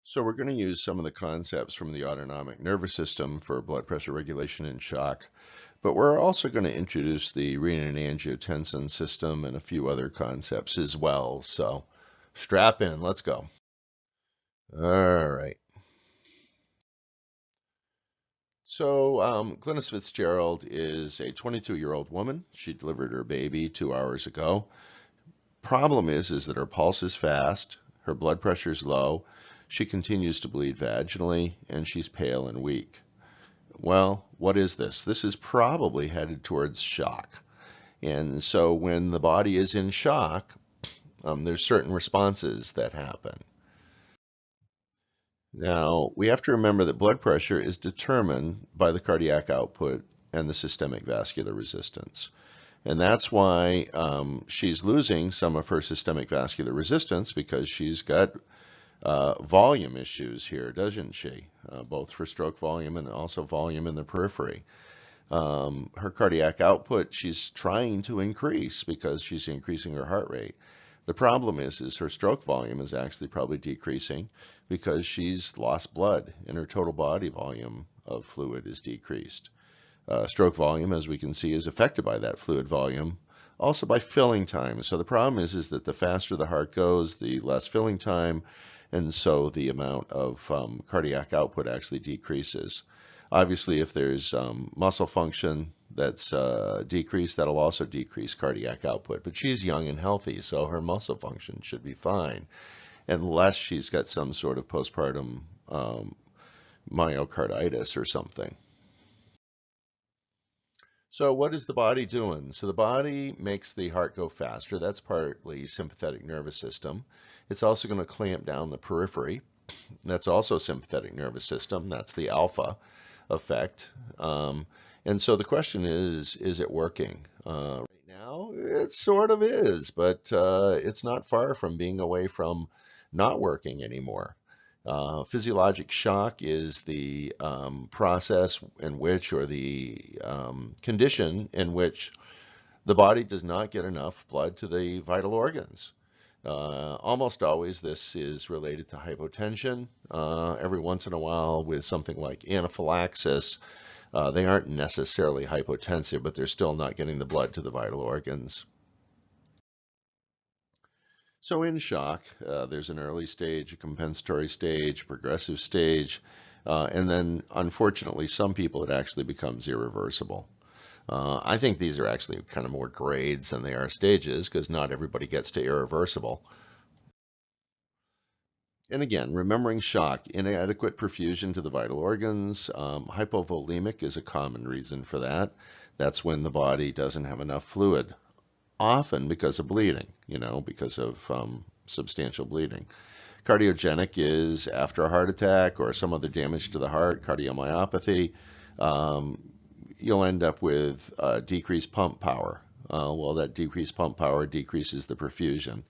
So we're going to use some of the concepts from the autonomic nervous system for blood pressure regulation and shock, but we're also going to introduce the renin-angiotensin system and a few other concepts as well. So strap in, let's go. All right. So Glynnis Fitzgerald is a 22-year-old woman. She delivered her baby 2 hours ago. Problem is that her pulse is fast, her blood pressure is low, she continues to bleed vaginally, and she's pale and weak. Well, what is this? This is probably headed towards shock. And so when the body is in shock, there's certain responses that happen. Now, we have to remember that blood pressure is determined by the cardiac output and the systemic vascular resistance. And that's why she's losing some of her systemic vascular resistance, because she's got volume issues here, doesn't she? Both for stroke volume and also volume in the periphery. Her cardiac output, she's trying to increase because she's increasing her heart rate. The problem is her stroke volume is actually probably decreasing because she's lost blood and her total body volume of fluid is decreased. Stroke volume, as we can see, is affected by that fluid volume, also by filling time. So the problem is that the faster the heart goes, the less filling time, and so the amount of cardiac output actually decreases. Obviously, if there's muscle function that's decreased, that'll also decrease cardiac output. But she's young and healthy, so her muscle function should be fine, unless she's got some sort of postpartum myocarditis or something. So what is the body doing? So the body makes the heart go faster. That's partly sympathetic nervous system. It's also going to clamp down the periphery. That's also sympathetic nervous system. That's the alpha effect. And so the question is it working? Right now, it sort of is, but it's not far from being away from not working anymore. Physiologic shock is the process in which, or the condition in which the body does not get enough blood to the vital organs. Almost always this is related to hypotension. Every once in a while with something like anaphylaxis, they aren't necessarily hypotensive, but they're still not getting the blood to the vital organs. So in shock, there's an early stage, a compensatory stage, progressive stage, and then unfortunately some people it actually becomes irreversible. I think these are actually kind of more grades than they are stages, because not everybody gets to irreversible. And again, remembering shock, inadequate perfusion to the vital organs, hypovolemic is a common reason for that. That's when the body doesn't have enough fluid, often because of bleeding, because of substantial bleeding. Cardiogenic is after a heart attack or some other damage to the heart, cardiomyopathy. You'll end up with decreased pump power. Well, that decreased pump power decreases the perfusion.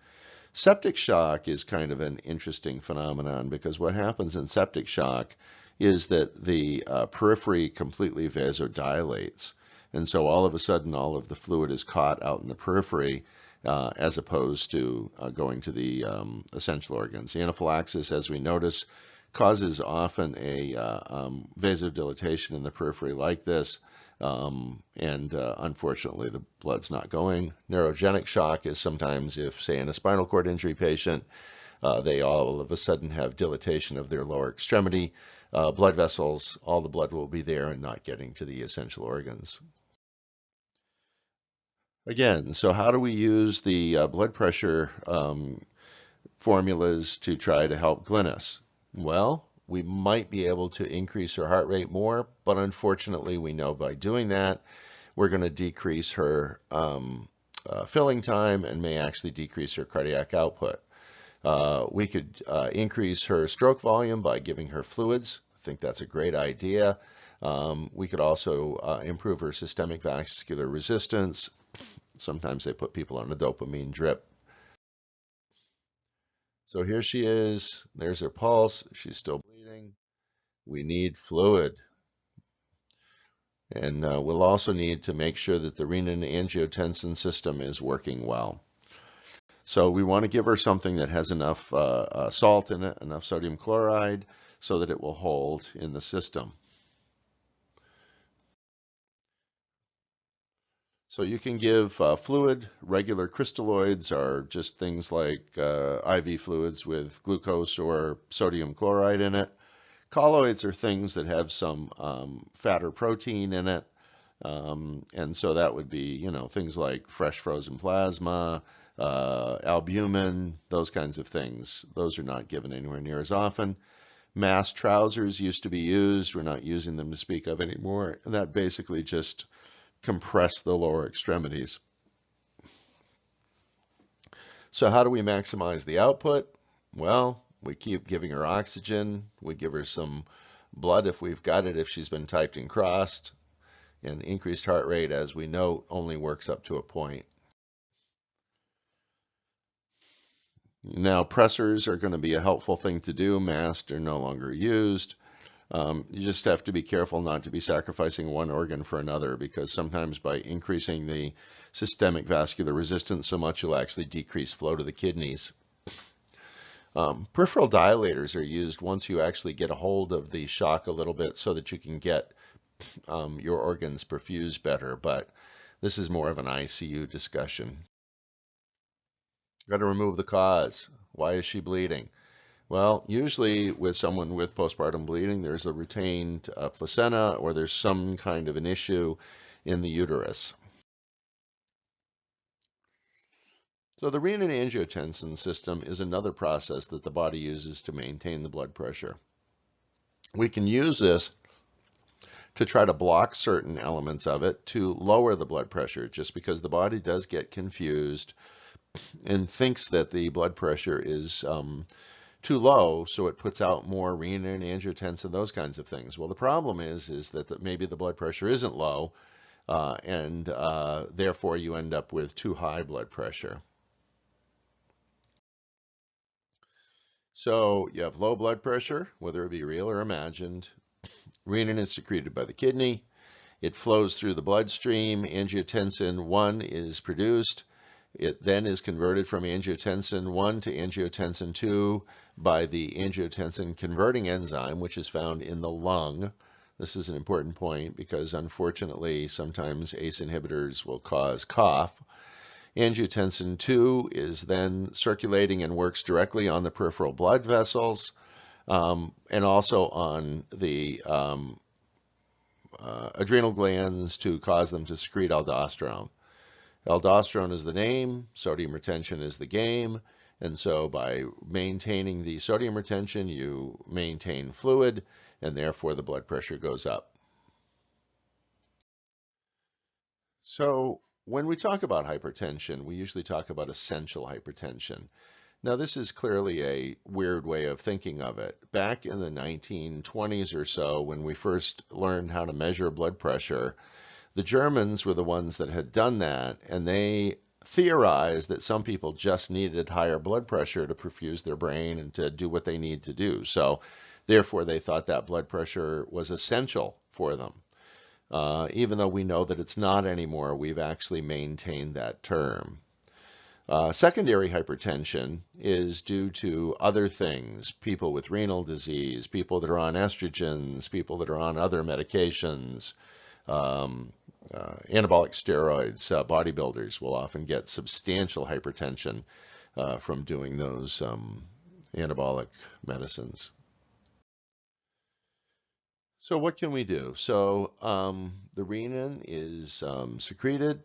Septic shock is kind of an interesting phenomenon, because what happens in septic shock is that the periphery completely vasodilates. And so all of a sudden, all of the fluid is caught out in the periphery, as opposed to going to the essential organs. Anaphylaxis, as we notice, causes often a vasodilatation in the periphery like this, and unfortunately the blood's not going. Neurogenic shock is sometimes if, say, in a spinal cord injury patient, they all of a sudden have dilatation of their lower extremity, blood vessels, all the blood will be there and not getting to the essential organs. Again, so how do we use the blood pressure formulas to try to help Glynnis? Well, we might be able to increase her heart rate more, but unfortunately we know by doing that we're going to decrease her filling time and may actually decrease her cardiac output. We could increase her stroke volume by giving her fluids. I think that's a great idea. We could also improve her systemic vascular resistance. Sometimes they put people on a dopamine drip. So here she is. There's her pulse. She's still bleeding. We need fluid. And we'll also need to make sure that the renin-angiotensin system is working well. So we want to give her something that has enough salt in it, enough sodium chloride, so that it will hold in the system. So you can give fluid. Regular crystalloids are just things like IV fluids with glucose or sodium chloride in it. Colloids are things that have some fat or protein in it. And so that would be, things like fresh frozen plasma, albumin, those kinds of things. Those are not given anywhere near as often. Mass trousers used to be used. We're not using them to speak of anymore. And that basically just compress the lower extremities. So how do we maximize the output? Well, we keep giving her oxygen. We give her some blood if we've got it, if she's been typed and crossed. And increased heart rate, as we note, only works up to a point. Now, pressors are going to be a helpful thing to do. Masks are no longer used. You just have to be careful not to be sacrificing one organ for another, because sometimes by increasing the systemic vascular resistance so much, you'll actually decrease flow to the kidneys. Peripheral dilators are used once you actually get a hold of the shock a little bit so that you can get your organs perfused better, but this is more of an ICU discussion. Got to remove the cause. Why is she bleeding? Well, usually with someone with postpartum bleeding, there's a retained placenta, or there's some kind of an issue in the uterus. So the renin-angiotensin system is another process that the body uses to maintain the blood pressure. We can use this to try to block certain elements of it to lower the blood pressure, just because the body does get confused and thinks that the blood pressure is too low, so it puts out more renin, angiotensin, those kinds of things. Well, the problem is that maybe the blood pressure isn't low, and therefore you end up with too high blood pressure. So you have low blood pressure, whether it be real or imagined. Renin is secreted by the kidney. It flows through the bloodstream. Angiotensin 1 is produced. It then is converted from angiotensin 1 to angiotensin 2 by the angiotensin converting enzyme, which is found in the lung. This is an important point because, unfortunately, sometimes ACE inhibitors will cause cough. Angiotensin 2 is then circulating and works directly on the peripheral blood vessels, and also on the adrenal glands to cause them to secrete aldosterone. Aldosterone is the name, sodium retention is the game, and so by maintaining the sodium retention, you maintain fluid, and therefore the blood pressure goes up. So when we talk about hypertension, we usually talk about essential hypertension. Now, this is clearly a weird way of thinking of it. Back in the 1920s or so, when we first learned how to measure blood pressure, the Germans were the ones that had done that, and they theorized that some people just needed higher blood pressure to perfuse their brain and to do what they need to do. So therefore, they thought that blood pressure was essential for them. Even though we know that it's not anymore, we've actually maintained that term. Secondary hypertension is due to other things, people with renal disease, people that are on estrogens, people that are on other medications, anabolic steroids. Bodybuilders will often get substantial hypertension from doing those anabolic medicines. So what can we do? So the renin is secreted.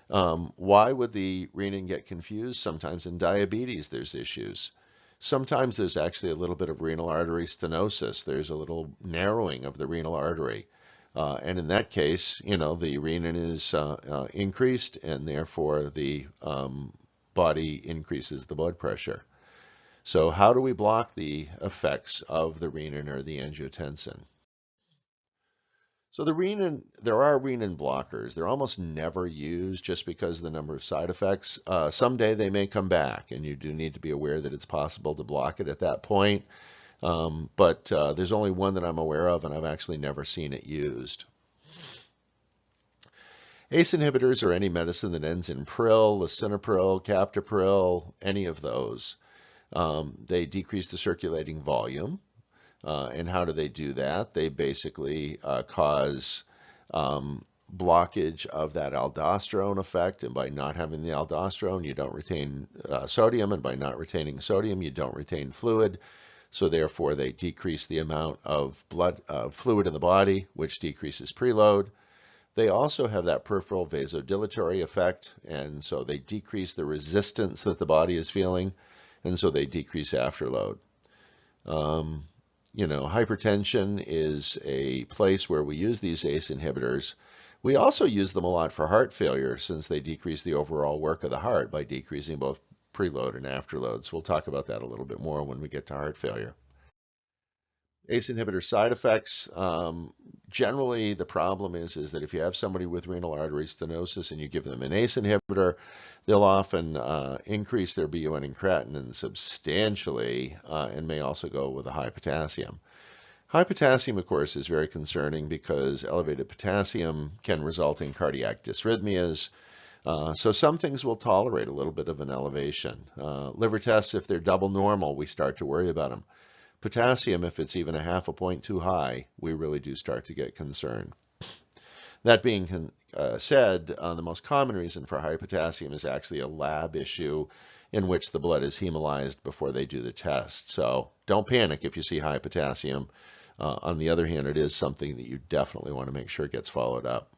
Why would the renin get confused? Sometimes in diabetes there's issues. Sometimes there's actually a little bit of renal artery stenosis. There's a little narrowing of the renal artery. And in that case, the renin is increased, and therefore the body increases the blood pressure. So how do we block the effects of the renin or the angiotensin? So there are renin blockers. They're almost never used just because of the number of side effects. Someday they may come back, and you do need to be aware that it's possible to block it at that point. But there's only one that I'm aware of, and I've actually never seen it used. ACE inhibitors are any medicine that ends in pril, lisinopril, captopril, any of those. They decrease the circulating volume. And how do they do that? They basically cause blockage of that aldosterone effect, and by not having the aldosterone, you don't retain sodium, and by not retaining sodium, you don't retain fluid. So therefore, they decrease the amount of blood fluid in the body, which decreases preload. They also have that peripheral vasodilatory effect, and so they decrease the resistance that the body is feeling, and so they decrease afterload. Hypertension is a place where we use these ACE inhibitors. We also use them a lot for heart failure, since they decrease the overall work of the heart by decreasing both preload and afterload. So we'll talk about that a little bit more when we get to heart failure. ACE inhibitor side effects. Generally, the problem is that if you have somebody with renal artery stenosis and you give them an ACE inhibitor, they'll often increase their BUN and creatinine substantially and may also go with a high potassium. High potassium, of course, is very concerning because elevated potassium can result in cardiac dysrhythmias. So some things will tolerate a little bit of an elevation. Liver tests, if they're double normal, we start to worry about them. Potassium, if it's even a half a point too high, we really do start to get concerned. That being said, the most common reason for high potassium is actually a lab issue in which the blood is hemolyzed before they do the test. So don't panic if you see high potassium. On the other hand, it is something that you definitely want to make sure gets followed up.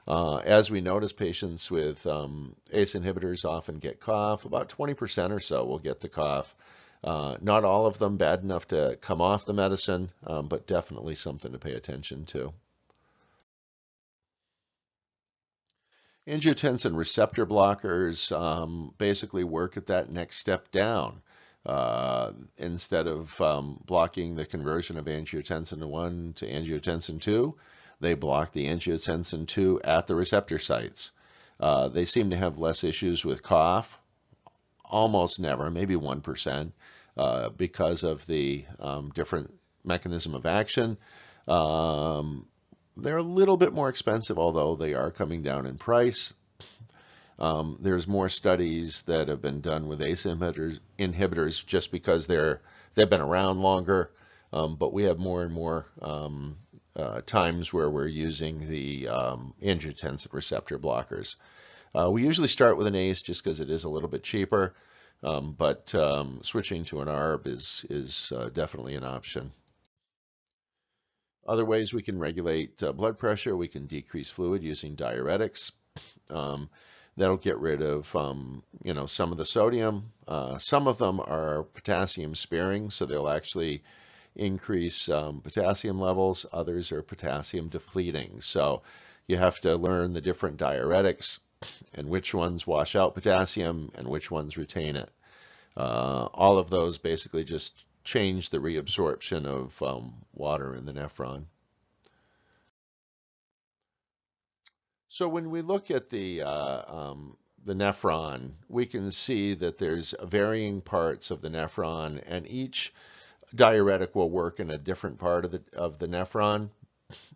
As we notice, patients with ACE inhibitors often get cough. About 20% or so will get the cough. Not all of them bad enough to come off the medicine, but definitely something to pay attention to. Angiotensin receptor blockers basically work at that next step down. Instead of blocking the conversion of angiotensin 1 to angiotensin 2, they block the angiotensin 2 at the receptor sites. They seem to have less issues with cough, almost never, maybe 1%, because of the different mechanism of action. They're a little bit more expensive, although they are coming down in price. There's more studies that have been done with ACE inhibitors just because they've been around longer, but we have more and more times where we're using the angiotensin receptor blockers. We usually start with an ACE just because it is a little bit cheaper, but switching to an ARB is definitely an option. Other ways we can regulate blood pressure, we can decrease fluid using diuretics. That'll get rid of some of the sodium. Some of them are potassium sparing, so they'll actually increase potassium levels. Others are potassium depleting. So you have to learn the different diuretics and which ones wash out potassium and which ones retain it. All of those basically just change the reabsorption of water in the nephron. So when we look at the nephron, we can see that there's varying parts of the nephron, and each diuretic will work in a different part of the nephron.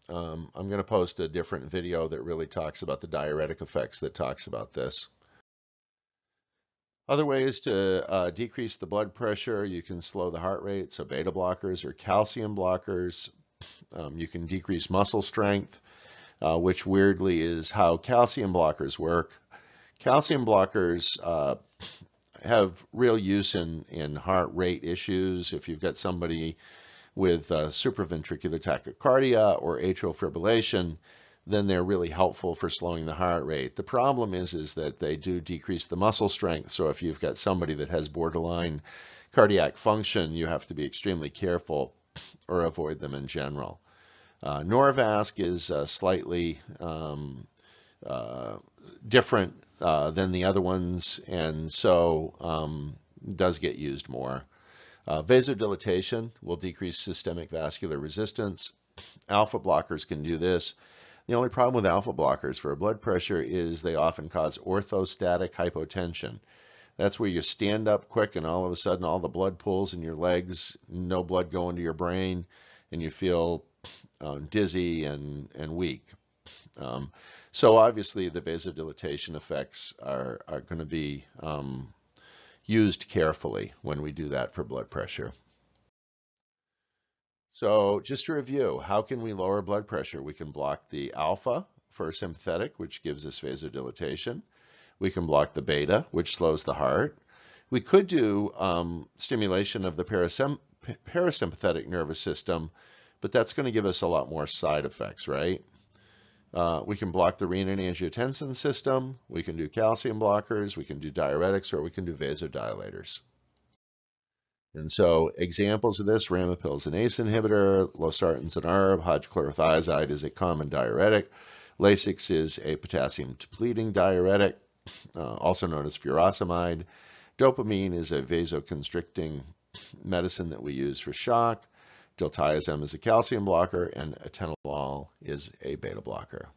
I'm going to post a different video that really talks about the diuretic effects that talks about this. Other ways to decrease the blood pressure, you can slow the heart rate, so beta blockers or calcium blockers. You can decrease muscle strength, which weirdly is how calcium blockers work. Calcium blockers have real use in heart rate issues. If you've got somebody with supraventricular tachycardia or atrial fibrillation, then they're really helpful for slowing the heart rate. The problem is that they do decrease the muscle strength. So if you've got somebody that has borderline cardiac function, you have to be extremely careful or avoid them in general. Norvasc is slightly different than the other ones, and so does get used more. Vasodilatation will decrease systemic vascular resistance. Alpha blockers can do this. The only problem with alpha blockers for blood pressure is they often cause orthostatic hypotension. That's where you stand up quick and all of a sudden all the blood pools in your legs, no blood going to your brain, and you feel dizzy and weak. So obviously the vasodilatation effects are going to be used carefully when we do that for blood pressure. So just to review, how can we lower blood pressure? We can block the alpha for sympathetic, which gives us vasodilatation. We can block the beta, which slows the heart. We could do stimulation of the parasympathetic nervous system, but that's going to give us a lot more side effects, right? We can block the renin-angiotensin system. We can do calcium blockers. We can do diuretics, or we can do vasodilators. And so examples of this: ramapil's an ACE inhibitor, losartan's an ARB, hydrochlorothiazide is a common diuretic, Lasix is a potassium depleting diuretic, also known as furosemide. Dopamine is a vasoconstricting medicine that we use for shock. Diltiazem is a calcium blocker, and atenolol is a beta blocker.